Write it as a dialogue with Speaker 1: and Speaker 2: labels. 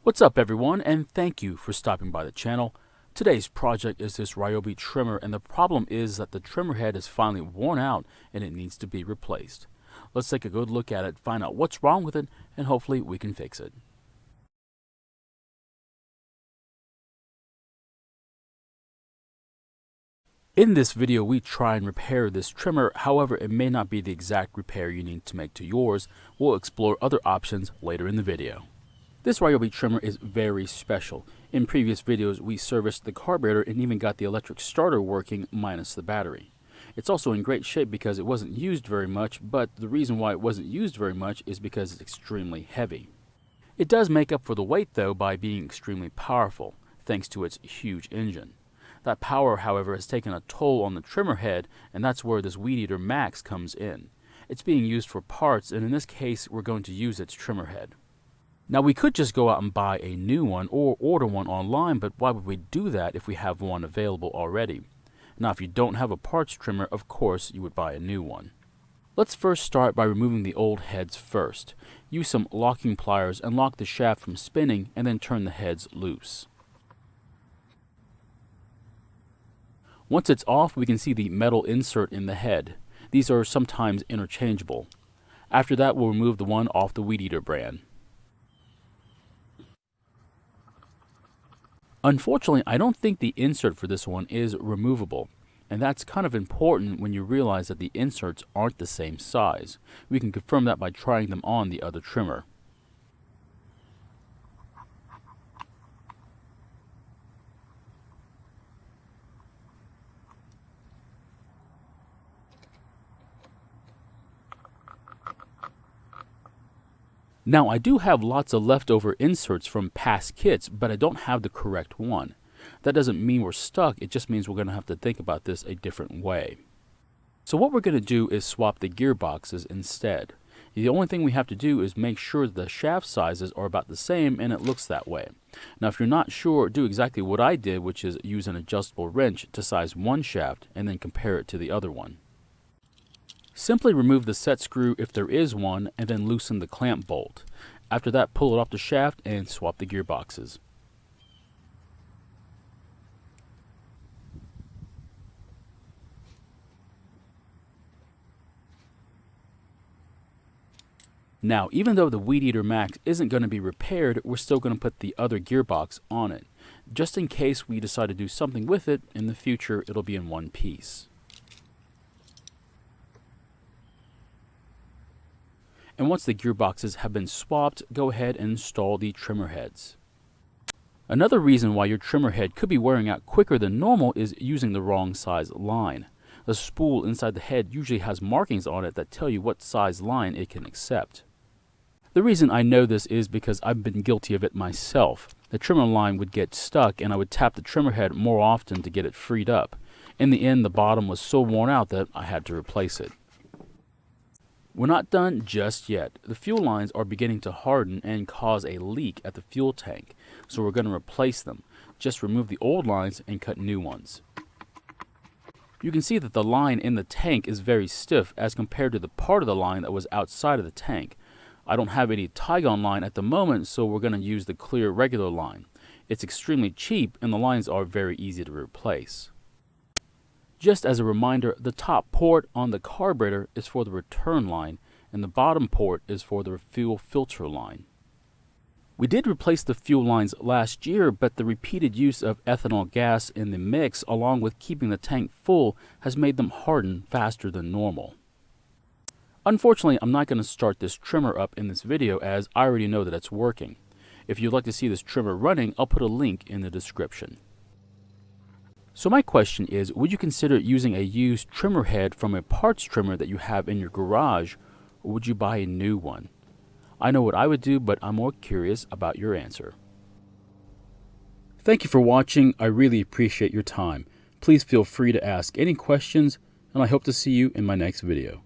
Speaker 1: What's up everyone, and thank you for stopping by the channel. Today's project is this Ryobi trimmer, and the problem is that the trimmer head is finally worn out and it needs to be replaced. Let's take a good look at it, find out what's wrong with it, and hopefully we can fix it. In this video, we try and repair this trimmer. However, it may not be the exact repair you need to make to yours. We'll explore other options later in the video. This Ryobi trimmer is very special. In previous videos, we serviced the carburetor and even got the electric starter working minus the battery. It's also in great shape because it wasn't used very much, but the reason why it wasn't used very much is because it's extremely heavy. It does make up for the weight though by being extremely powerful, thanks to its huge engine. That power, however, has taken a toll on the trimmer head, and that's where this Weed Eater Max comes in. It's being used for parts, and in this case, we're going to use its trimmer head. Now, we could just go out and buy a new one or order one online, but why would we do that if we have one available already? Now, if you don't have a parts trimmer, of course, you would buy a new one. Let's first start by removing the old heads first. Use some locking pliers and lock the shaft from spinning, and then turn the heads loose. Once it's off, we can see the metal insert in the head. These are sometimes interchangeable. After that, we'll remove the one off the Weed Eater brand. Unfortunately, I don't think the insert for this one is removable, and that's kind of important when you realize that the inserts aren't the same size. We can confirm that by trying them on the other trimmer. Now, I do have lots of leftover inserts from past kits, but I don't have the correct one. That doesn't mean we're stuck, it just means we're going to have to think about this a different way. So what we're going to do is swap the gearboxes instead. The only thing we have to do is make sure the shaft sizes are about the same, and it looks that way. Now, if you're not sure, do exactly what I did, which is use an adjustable wrench to size one shaft and then compare it to the other one. Simply remove the set screw if there is one, and then loosen the clamp bolt. After that, pull it off the shaft and swap the gearboxes. Now, even though the Weed Eater Max isn't going to be repaired, we're still going to put the other gearbox on it. Just in case we decide to do something with it, in the future it'll be in one piece. And once the gearboxes have been swapped, go ahead and install the trimmer heads. Another reason why your trimmer head could be wearing out quicker than normal is using the wrong size line. The spool inside the head usually has markings on it that tell you what size line it can accept. The reason I know this is because I've been guilty of it myself. The trimmer line would get stuck and I would tap the trimmer head more often to get it freed up. In the end, the bottom was so worn out that I had to replace it. We're not done just yet. The fuel lines are beginning to harden and cause a leak at the fuel tank, so we're going to replace them. Just remove the old lines and cut new ones. You can see that the line in the tank is very stiff as compared to the part of the line that was outside of the tank. I don't have any Tygon line at the moment, so we're going to use the clear regular line. It's extremely cheap and the lines are very easy to replace. Just as a reminder, the top port on the carburetor is for the return line, and the bottom port is for the fuel filter line. We did replace the fuel lines last year, but the repeated use of ethanol gas in the mix, along with keeping the tank full, has made them harden faster than normal. Unfortunately, I'm not going to start this trimmer up in this video as I already know that it's working. If you'd like to see this trimmer running, I'll put a link in the description. So my question is, would you consider using a used trimmer head from a parts trimmer that you have in your garage, or would you buy a new one? I know what I would do, but I'm more curious about your answer. Thank you for watching. I really appreciate your time. Please feel free to ask any questions, and I hope to see you in my next video.